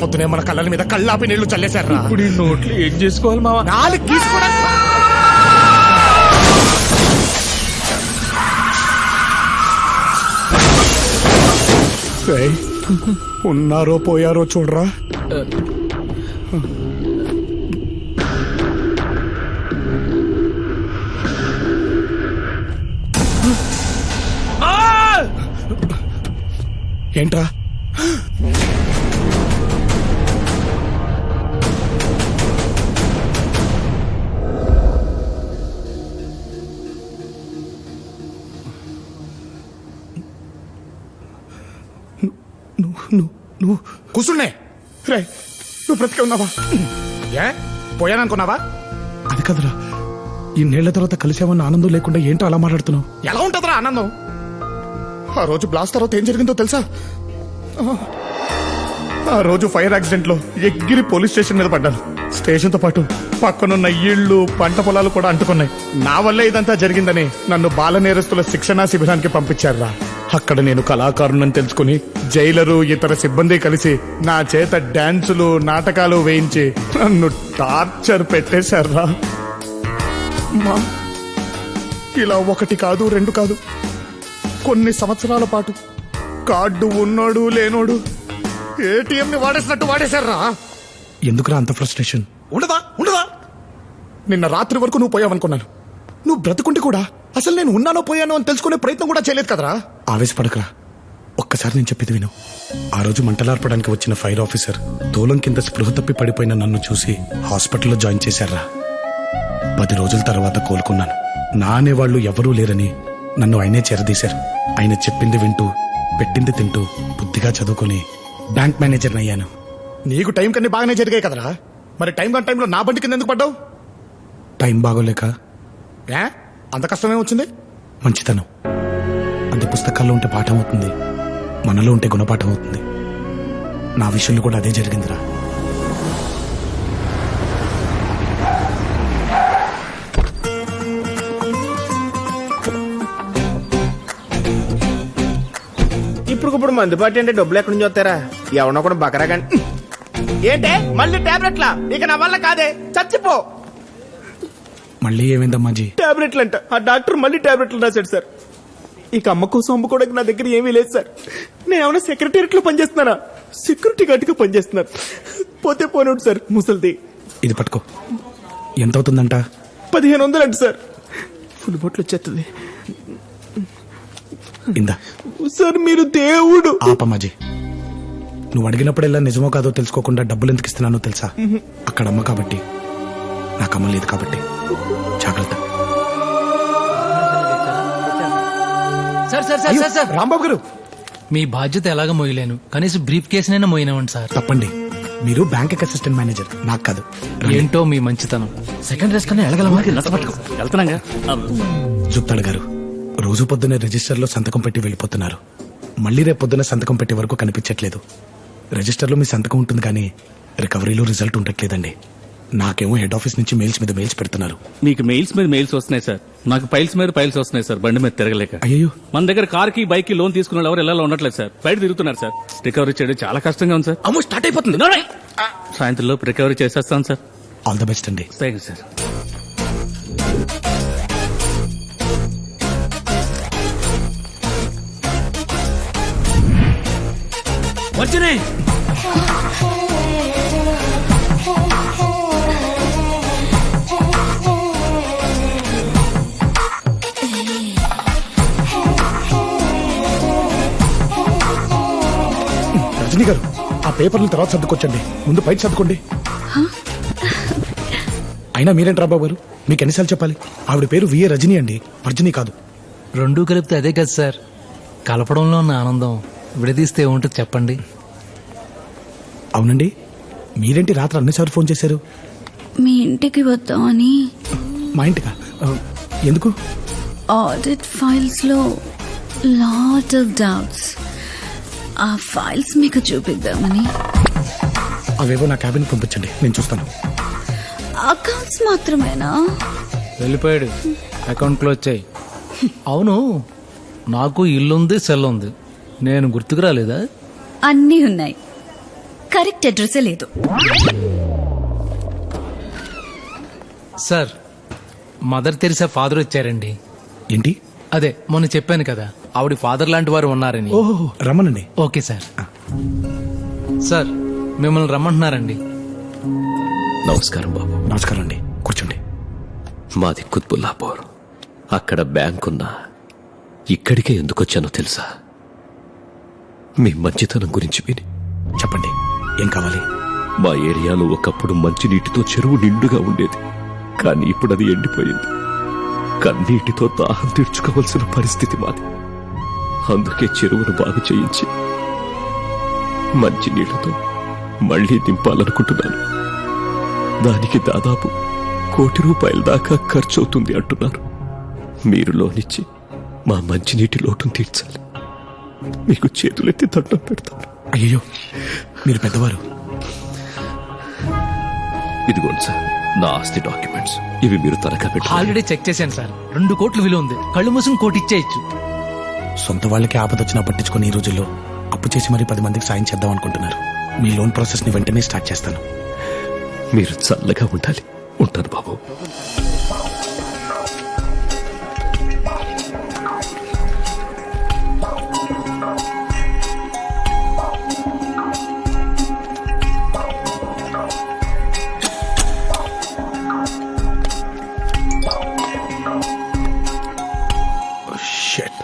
పొద్దునే మన కళ్ళ మీద కళ్ళాపి నీళ్లు చల్లేశారా. ఇప్పుడు ఈ నోట్లు ఏం చేసుకోవాలి మావా? నాలుగు గీసుకోవడం ఉన్నారో పోయారో చూడరా. ఏంట్రా నువ్వు కూర్చున్నే రే, నువ్వు బ్రతికే ఉన్నావా? ఏ పోయాననుకున్నావా? అది కదరా, ఇన్నేళ్ల తర్వాత కలిసామన్న ఆనందం లేకుండా ఏంటో అలా మాట్లాడుతున్నావు? ఎలా ఉంటుందిరా ఆనందం? ఆ రోజు బ్లాస్ట్ తర్వాత ఏం జరిగిందో తెలుసా? ఆ రోజు ఫైర్ యాక్సిడెంట్ లో ఎగిరి పోలీస్ స్టేషన్ మీద పడ్డాను. స్టేషన్ తో పాటు పక్కనున్న ఇళ్లు పంట పొలాలు కూడా అంటుకున్నాయి. నా వల్లే ఇదంతా జరిగిందని నన్ను బాల నేరస్తుల శిక్షణా శిబిరానికి పంపించారా. అక్కడ నేను కళాకారుణ్ణని తెలుసుకుని జైలరు ఇతర సిబ్బంది కలిసి నా చేత డాన్సులు నాటకాలు వేయించి నన్ను టార్చర్ పెట్టేశారా. ఇలా ఒకటి కాదు రెండు కాదు, కొన్ని సంవత్సరాల పాటు కార్డు ఉన్నోడు లేనోడు ఏటీఎం ని వాడేసినట్టు వాడేశారా. ఎందుకురా అంత ఫ్రస్ట్రేషన్? ఉండదా నిన్న రాత్రి వరకు నువ్వు పోయావనుకున్నాను. నువ్వు బ్రతుకుంటే కూడా అసలు నేను ఉన్నానో పోయానో అని తెలుసుకునే ప్రయత్నం కూడా చేయలేదు కదరా. ఆవేశపడకరా, ఒక్కసారి నేను చెప్పేది విను. ఆ రోజు మంటలార్పడానికి వచ్చిన ఫైర్ ఆఫీసర్ దూలం కింద స్పృహ తప్పి పడిపోయిన నన్ను చూసి హాస్పిటల్లో జాయిన్ చేశారా. 10 రోజుల తర్వాత కోలుకున్నాను. నా అనేవాళ్లు ఎవరూ లేరని నన్ను ఆయనే చేరదీశారు. ఆయన చెప్పింది వింటూ పెట్టింది తింటూ బుద్ధిగా చదువుకుని బ్యాంక్ మేనేజర్ని అయ్యాను. నీకు టైం కన్నా బాగానే జరిగాయి కదరా, మరి టైం కన్నా టైంలో నా బండి కింద ఎందుకు పడ్డావు? టైం బాగోలేక. ఏ అంత కష్టమే వచ్చింది? మంచితనం అంత పుస్తకాల్లో ఉంటే పాఠం అవుతుంది, మనలో ఉంటే గుణపాఠం అవుతుంది. నా విషయంలో కూడా అదే జరిగిందిరా. ఇప్పుడు మందుబాటు అంటే డబ్బులు ఎక్కడి నుంచి వస్తారా? ఎవరన్నా కూడా బకరా కానీ ఏంటే మళ్ళీ టాబ్లెట్లా? ఇక నా వల్ల కాదే, చచ్చిపో. మళ్ళీ ఏమైందమ్మా జీ? టాబ్లెట్లు అంట. ఆ డాక్టర్ మళ్ళీ టాబ్లెట్లు రాశాడు సార్. ఇక అమ్మ కోసం అమ్ముకోవడానికి నా దగ్గర ఏమీ లేదు సార్. నేను ఏమైనా సెక్రటేరియట్ లో పనిచేస్తున్నానా? సెక్యూరిటీ గార్డ్ గా పనిచేస్తున్నారు. పోతే పోనివ్వండి సార్, ముసలిది. ఇది పట్టుకో. ఎంత అవుతుందంట? 1500 అంట సార్. ఫుల్ బొట్లు వచ్చేస్తుంది. ఇందా సార్, మీరు దేవుడు. ఆపమాజీ, నువ్వు అడిగినప్పుడెల్లా నిజమో కాదో తెలుసుకోకుండా డబ్బులు ఎందుకు ఇస్తున్నానో తెలుసా? అక్కడ అమ్మ కాబట్టి, నాకు అమ్మ లేదు కాబట్టి. జాగ్రత్త. సార్ రాంబాబు గారు, మీ బాధ్యత ఎలాగ మోయలేను, కనీసం బ్రీఫ్ కేసునైనా మోయినామండి సార్. తప్పండి, మీరు బ్యాంక్ అసిస్టెంట్ మేనేజర్, నాకు కాదు. ఏంటో మీ మంచితనం. సెకండ్ రేస్ కన్నా ఎలగలమా? వెళ్తున్నాగా. జుప్తాడు గారు, రోజు పొద్దున్నే రిజిస్టర్లో సంతకం పెట్టి వెళ్ళిపోతున్నారు. మళ్ళీ రేపు పొద్దున్న సంతకం పెట్టే వరకు కనిపించట్లేదు. రిజిస్టర్లో మీ సంతకం ఉంటుంది కానీ రికవరీలో రిజల్ట్ ఉండట్లేదండి. నాకేమో హెడ్ ఆఫీస్ నుంచి మెయిల్స్ మీద మెయిల్స్ పెడుతున్నారు. మీకు మెయిల్స్ మీద మెయిల్స్ వస్తున్నాయి సార్, నాకు ఫైల్స్ మీద ఫైల్స్ వస్తున్నాయి సార్. బండి మీద తిరగలేక. అయ్యో, మన దగ్గర కార్ కి బైక్ కి లోన్ తీసుకున్న వాళ్ళు ఎవరు ఎలా ఉండట్లేదు సార్. బయట తిరుగుతున్నారు సార్. రికవరీ చేయడం చాలా కష్టంగా ఉంది సార్. అమ్మో, స్టార్ట్ అయిపోతుంది. సాయంత్రం లోపు రికవరీ చేసేస్తాం సార్. ఆల్ ద బెస్ట్ అండి. Thank you sir. వచ్చినే రజనీ గారు, ఆ పేపర్లు తర్వాత సర్దుకొచ్చండి, ముందు బయట సర్దుకోండి. అయినా మీరేంటి బాబు గారు, మీకు ఎన్నిసార్లు చెప్పాలి? ఆవిడ పేరు విఏ రజనీ అండి, వర్జనీ కాదు. రెండూ కలిపితే అదే కదా సార్. కలపడంలో ఉన్న ఆనందం విడదీస్తే ఏముంటుంది చెప్పండి. అవునండి, మీరేంటి రాత్రి అన్నిసార్లు ఫోన్ చేశారు? మీ ఇంటికి వద్దామని. మా ఇంటికా? ఎందుకు? ఆడిట్ ఫైల్స్ లో లాట్ ఆఫ్ డౌట్స్. ఆ ఫైల్స్ మీకు చూపిద్దామని. అవేవో నా క్యాబిన్ పంపించండి, నేను చూస్తాను. అకౌంట్స్ మాత్రమేనా? వెళ్ళిపోయాడు, అకౌంట్ క్లోజ్ చేయి. అవును, నాకు ఇల్లుంది, సెల్ ఉంది, నేను గుర్తుకు రాలేదా? అన్నీ ఉన్నాయి. కరెక్ట్ అడ్రస్ లేదు. సార్ మదర్ తెరిసా ఫాదర్ వచ్చారండి. ఏంటి? అదే మొన్న చెప్పాను కదా ఆవిడ ఫాదర్ లాంటి వారు ఉన్నారని. ఓహో రమ్మనండి. Okay sir. సార్ మిమ్మల్ని రమ్మంటున్నారండి. నమస్కారం బాబు. నమస్కారం అండి, కూర్చోండి. మాది కుత్బుల్లాపూర్. అక్కడ బ్యాంక్ ఉన్నా ఇక్కడికే ఎందుకు వచ్చానో తెలుసా? మీ మంచితనం గురించి విని. చెప్పండి, ఏం కావాలి? మా ఏరియాలో ఒకప్పుడు మంచినీటితో చెరువు నిండుగా ఉండేది, కానీ ఇప్పుడు అది ఎండిపోయింది. కన్నీటితో దాహం తీర్చుకోవాల్సిన పరిస్థితి మాది. అందుకే చెరువును బాగు చేయించి మంచినీళ్లతో మళ్లీ నింపాలనుకుంటున్నాను. దానికి దాదాపు ₹1 కోటి దాకా ఖర్చవుతుంది అంటున్నారు. మీరు లోనిచ్చి మా మంచినీటి లోటును తీర్చాలి. మీకు చేతులెత్తి దండం పెడతాను. అయ్యో, మీరు పెద్దవారు. ఇదిగోండి సార్ నా ఆస్తి డాక్యుమెంట్స్. ఇవి మీరు త్వరగా పెట్టాలి. ఆల్రెడీ చెక్ చేశాను సార్. 2 కోట్లు విలువ ఉంది. కళ్ళు మూసుకుని కోటి ఇచ్చేయచ్చు. సొంత వాళ్ళకి ఆపదొచ్చినా పట్టించుకొని ఈ రోజుల్లో అప్పు చేసి మరీ 10 మందికి సాయం చేద్దాం అనుకుంటున్నారు. మీ లోన్ ప్రాసెస్ ని వెంటనే స్టార్ట్ చేస్తాను. మీరు చల్లగా ఉండాలి. ఉంటాను బాబు. Shit.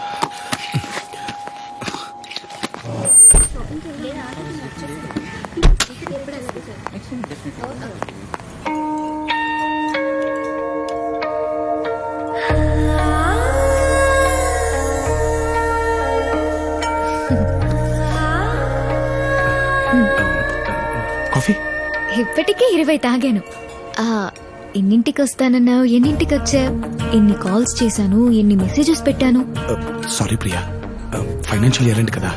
కాఫీ? ఇప్పటికే 20 తాగాను. ఎన్నింటికి వస్తానన్నావు, ఎన్నింటికి వచ్చా? ఎన్ని కాల్స్ చేశాను, ఎన్ని మెసేజెస్ పెట్టాను. Sorry Priya, financial year end కదా,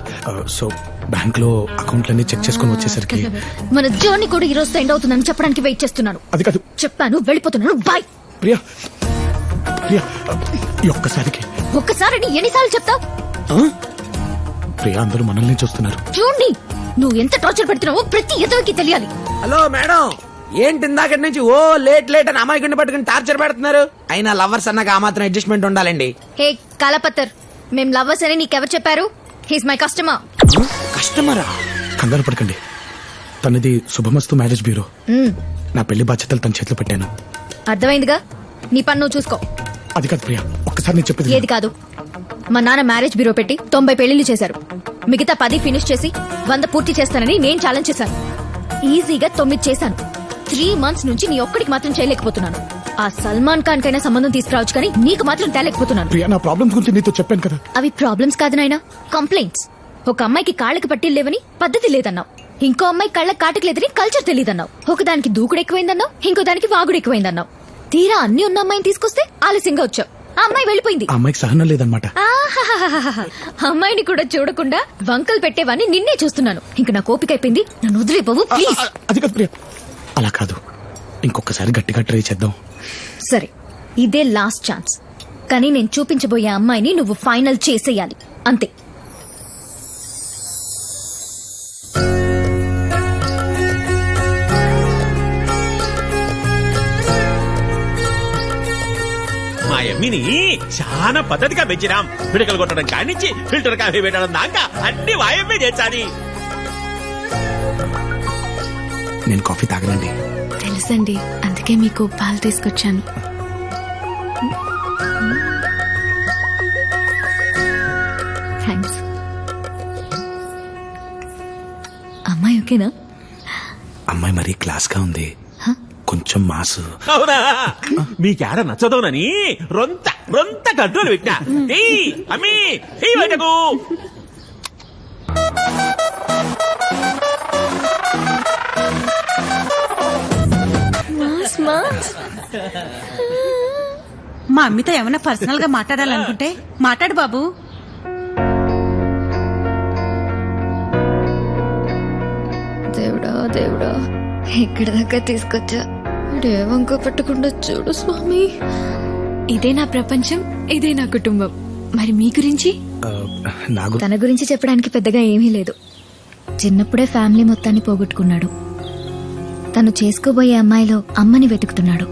సో బ్యాంక్ లో అకౌంట్లన్నీ చెక్ చేసుకుని వచ్చేసరికి మన జర్నీ కూడా ఈ రోజు ఎండ్ అవుతుందని చెప్పడానికి వెయిట్ చేస్తున్నాను. అది కాదు చెప్పాను, వెళ్ళిపోతున్నాను. బాయ్. ప్రియా. ప్రియా, ఈ ఒక్కసారికి. ఒక్కసారి ఎన్నిసార్లు చెప్తావు? ప్రియా, అందరూ మనల్ని చూస్తున్నారు. చూడండి, నువ్వు ఎంత టార్చర్ పెడుతున్నావో ప్రతి ఎదవికి తెలియాలి. హలో మేడం, ఏంటి ఇందాక నుంచి ఓ లేట్ లేట్ అని అమాయకుడిని పట్టుకుని టార్చర్ పెడుతున్నారు? అయినా లవర్స్ అన్నాక ఆ మాత్రం అడ్జస్ట్మెంట్ ఉండాలండి. హే కలపత్తర్, మేం లవర్స్ అని నీకెవరు చెప్పారు? He's my customer. కస్టమరా? కంగారు పడకండి, తనది శుభమస్తు మ్యారేజ్ బ్యూరో. నా పెళ్లి బాధ్యతలు తన చేతిలో పెట్టాను. అర్థమైందిగా, నీ పని నువ్వు చూసుకో. అది కాదు ప్రియా, ఒక్కసారి నేను చెప్పేది. ఏది కాదు? మా నాన్న మ్యారేజ్ బ్యూరో పెట్టి 90 పెళ్లిళ్ళు చేశారు. మిగతా 10 ఫినిష్ చేసి 100 పూర్తి చేస్తానని నేను ఛాలెంజ్ చేశాను. ఈజీగా 9 చేశాను. 3 months నుంచి నీ ఒక్కడికి మాత్రం చేయలేకపోతున్నాను. ఆ సల్మాన్ ఖాన్ కైనా సంబంధం తీసుకురావచ్చు, కానీ నీకు మాత్రం తేలేకపోతున్నాను. ప్రియా, నా ప్రాబ్లమ్స్ గురించి నీతో చెప్పాను కదా. అవి ప్రాబ్లమ్స్ కాదు నాయనా, కంప్లైంట్స్. ఒక అమ్మాయికి కాళ్ళకి పట్టీలు లేవని పద్ధతి లేదన్నావు, ఇంకో అమ్మాయి కళ్ళకి కాటికి లేదని కల్చర్ తెలియదన్నావు, ఒకదానికి దూకుడు ఎక్కువైందన్నావు, ఇంకో దానికి వాగుడు ఎక్కువైందన్నావు. తీరా అన్ని ఉన్న అమ్మాయిని తీసుకొస్తే ఆలస్యంగా వచ్చావు. ఆ అమ్మాయి వెళ్ళిపోయింది. ఆ అమ్మాయికి సహనం లేదనమాట. ఆహాహాహాహా. అమ్మాయిని కూడా చూడకుండా వంకలు పెట్టేవాన్ని నిన్నే చూస్తున్నాను. ఇంక నా కోపిక అయిపోయింది, నన్ను వదిలేబాబు ప్లీజ్. అది కాదు ప్రియా, అలా కాదు, ఇంకొకసారి గట్టిగా ట్రై చేద్దాం. సరే, ఇదే లాస్ట్ ఛాన్స్. కానీ నేను చూపించబోయే అమ్మాయిని నువ్వు ఫైనల్ చేసేయాలి, అంతే. మా యమ్మిని చాలా పద్ధతిగా పెంచినాం. పిడకలు కొట్టడం కానిచ్చి ఫిల్టర్ కాఫీ పెట్టడం దాకా అన్ని వాయమ్మే చేశాని. నేను కాఫీ తాగనండి. తెలుసండి, అందుకే మీకు పాలు తీసుకొచ్చాను. థ్యాంక్స్. అమ్మాయి ఓకేనా? అమ్మాయి మరీ క్లాస్ గా ఉంది, కొంచెం మాసు. అవునా? మీకేడ నచ్చదోనని రొంత రొంత కంట్రోల్ పెట్టినా. అమ్మి బయటకు. మా అమ్మితో ఏమైనా పర్సనల్ గా మాట్లాడాలనుకుంటే మాట్లాడు బాబు. దేవుడా దేవుడా, ఇక్కడ దాకా తీసుకొచ్చా. ఏ వంక పట్టకుండా చూడు స్వామి. ఇదే నా ప్రపంచం, ఇదే నా కుటుంబం. మరి మీ గురించి? నాకు తన గురించి చెప్పడానికి పెద్దగా ఏమీ లేదు. చిన్నప్పుడే ఫ్యామిలీ మొత్తాన్ని పోగొట్టుకున్నాడు. తను చేసుకోబోయే అమ్మాయిలో అమ్మని వెతుకుతున్నాడు.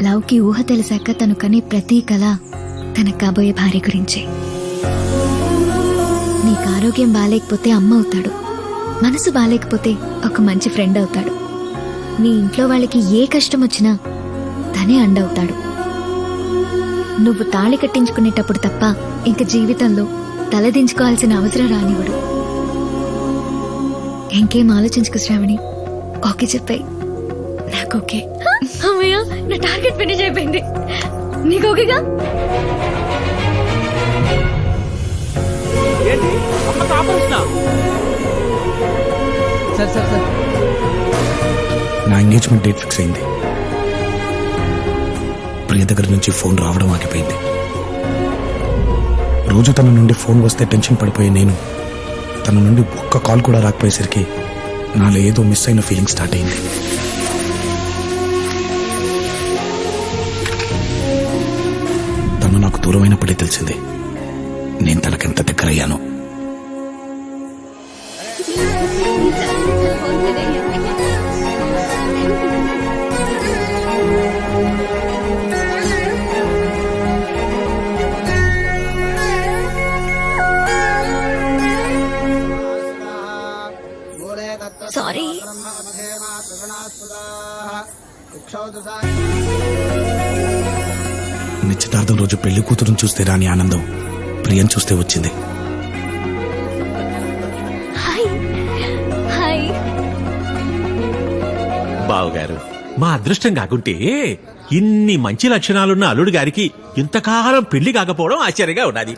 లవ్కి ఊహ తెలిసాక తను కనే ప్రతి కళ తన కాబోయే భార్య గురించే. నీకు ఆరోగ్యం బాలేకపోతే అమ్మ అవుతాడు, మనసు బాలేకపోతే ఒక మంచి ఫ్రెండ్ అవుతాడు. నీ ఇంట్లో వాళ్ళకి ఏ కష్టం వచ్చినా తనే అండవుతాడు. నువ్వు తాళి కట్టించుకునేటప్పుడు తప్ప ఇంక జీవితంలో తలదించుకోవాల్సిన అవసరం రానివ్వడు. ఇంకేం ఆలోచించుకు శ్రావణి, ఓకే చెప్పాయి. నాకు ఓకే. అమ్మయ్య, నా టార్గెట్ ఫినిష్ అయిపోయింది. నీకు ఓకేగా? ఏంటి అమ్మకి ఆపరేషనా? సార్ సార్ సార్ నా ఎంగేజ్మెంట్ డేట్ ఫిక్స్ అయింది. ప్రియ దగ్గర నుంచి ఫోన్ రావడం ఆగిపోయింది. రోజు తన నుండి ఫోన్ వస్తే టెన్షన్ పడిపోయే నేను తన నుండి ఒక్క కాల్ కూడా రాకపోయేసరికి నాలో ఏదో మిస్ అయిన ఫీలింగ్ స్టార్ట్ అయింది. తను నాకు దూరమైనప్పుడే తెలిసింది నేను తనకెంత దగ్గరయ్యాను. సారీ. నిశ్చితార్థం రోజు పెళ్లి కూతురుని చూస్తే రాని ఆనందం ప్రియని చూస్తే వచ్చింది. Hi hi. బావగారు, మా అదృష్టం కాకుంటే ఇన్ని మంచి లక్షణాలున్న అల్లుడు గారికి ఇంతకాలం పెళ్లి కాకపోవడం ఆశ్చర్యంగా ఉన్నది.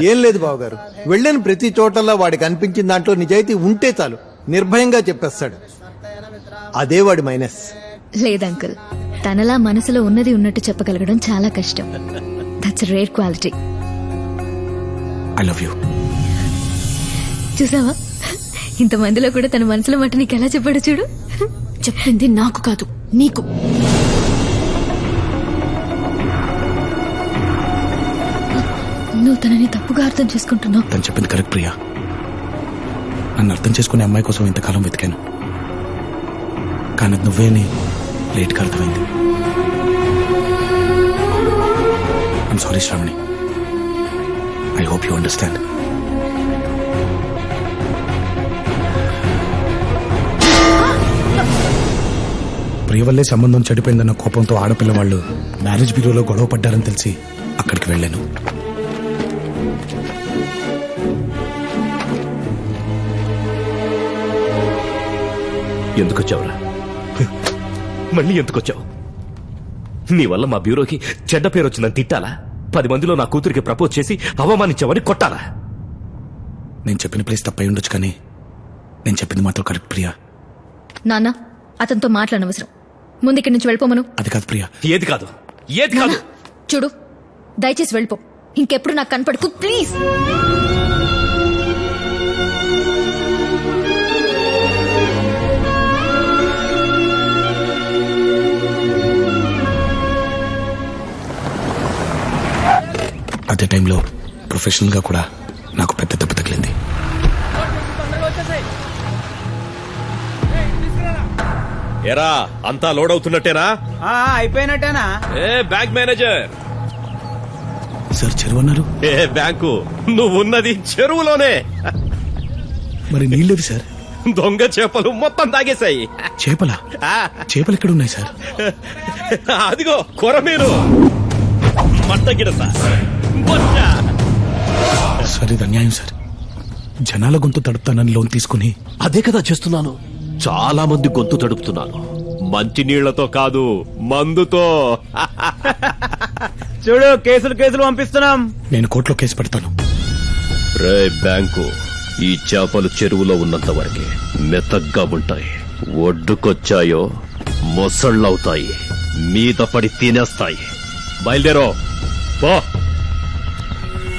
ఏం లేదు బావగారు, వెళ్ళిన ప్రతి చోటల్లో వాడికి అనిపించిన దాంట్లో నిజాయితీ ఉంటే చాలు, నిర్భయంగా చెప్పేస్తాడు. అదే వాడి మైనస్. లేదంకుల్, తనలా మనసులో ఉన్నది ఉన్నట్టు చెప్పగలగడం చాలా కష్టం. That's rare quality. I love you. చూసావా, ఇంతమందిలో కూడా తన మనసులో మాట నీకు ఎలా చెప్పాడు చూడు. చెప్పింది నాకు కాదు, నీకు. నువ్వు తనని తప్పుగా అర్థం చేసుకుంటున్నావు. తను చెప్పింది కరెక్ట్ ప్రియా. నన్ను అర్థం చేసుకునే అమ్మాయి కోసం ఇంతకాలం వెతికాను, కానీ నువ్వే అని లేట్గా అర్థమైంది. I'm sorry Shravani. I hope you understand. Priya వల్లే సంబంధం చెడిపోయిందన్న కోపంతో ఆడపిల్ల వాళ్ళు మ్యారేజ్ బ్యూరోలో గొడవ పడ్డారని తెలిసి అక్కడికి వెళ్ళాను. ఎందుకొచ్చావురా? మళ్ళీ ఎందుకొచ్చావు? నీ వల్ల మా బ్యూరోకి చెడ్డ పేరు వచ్చిందని తిట్టాలా? 10 మందిలో నా కూతురికి ప్రపోజ్ చేసి అవమానించావని కొట్టాలా? నేను చెప్పిన ప్లేస్ తప్పై ఉండొచ్చు, కానీ నేను చెప్పింది మాత్రం కరెక్ట్ ప్రియా. నాన్న, అతనితో మాట్లాడనవసరం. ముందు ఇక్కడి నుంచి వెళ్ళిపోమను. అది కాదు ప్రియా. ఏది కాదు, ఏది కాదు? చూడు, దయచేసి వెళ్ళిపో. ఇంకెప్పుడు నాకు కనపడకు ప్లీజ్. అదే టైంలో ప్రొఫెషనల్ గా కూడా నాకు పెద్ద దెబ్బ తగిలింది. ఎరా, అంతా లోడ్ అవుతున్నట్టేనా? అయిపోయినట్టేనా? ఏ బ్యాంక్ మేనేజర్. సార్ చెరువు అన్నారు. ఏ బ్యాంకు? నువ్వు ఉన్నది చెరువులోనే. మరి నీళ్ళేవి సార్? దొంగ చేపలు మొత్తం తాగేశాయి. చేపలా? చేపలు ఎక్కడ ఉన్నాయి సార్? అదిగో కొరమీను, మట్టగిడస, బొచ్చ. సార్ ఇది అన్యాయం సార్. జనాల గొంతు తడుపుతానని లోన్ తీసుకుని అదే కదా చేస్తున్నాను. చాలా మంది గొంతు తడుపుతున్నాను. మంచి నీళ్లతో కాదు, మందుతో. చూడు, కేసులు పంపిస్తున్నాం. నేను కోర్టులో కేసు పెడతాను. రే బ్యాంకు, ఈ చేపలు చెరువులో ఉన్నంత వరకే మెత్తగ్గా ఉంటాయి. ఒడ్డుకొచ్చాయో మొసళ్ళవుతాయి, మీద పడి తినేస్తాయి. బయలుదేరో పో.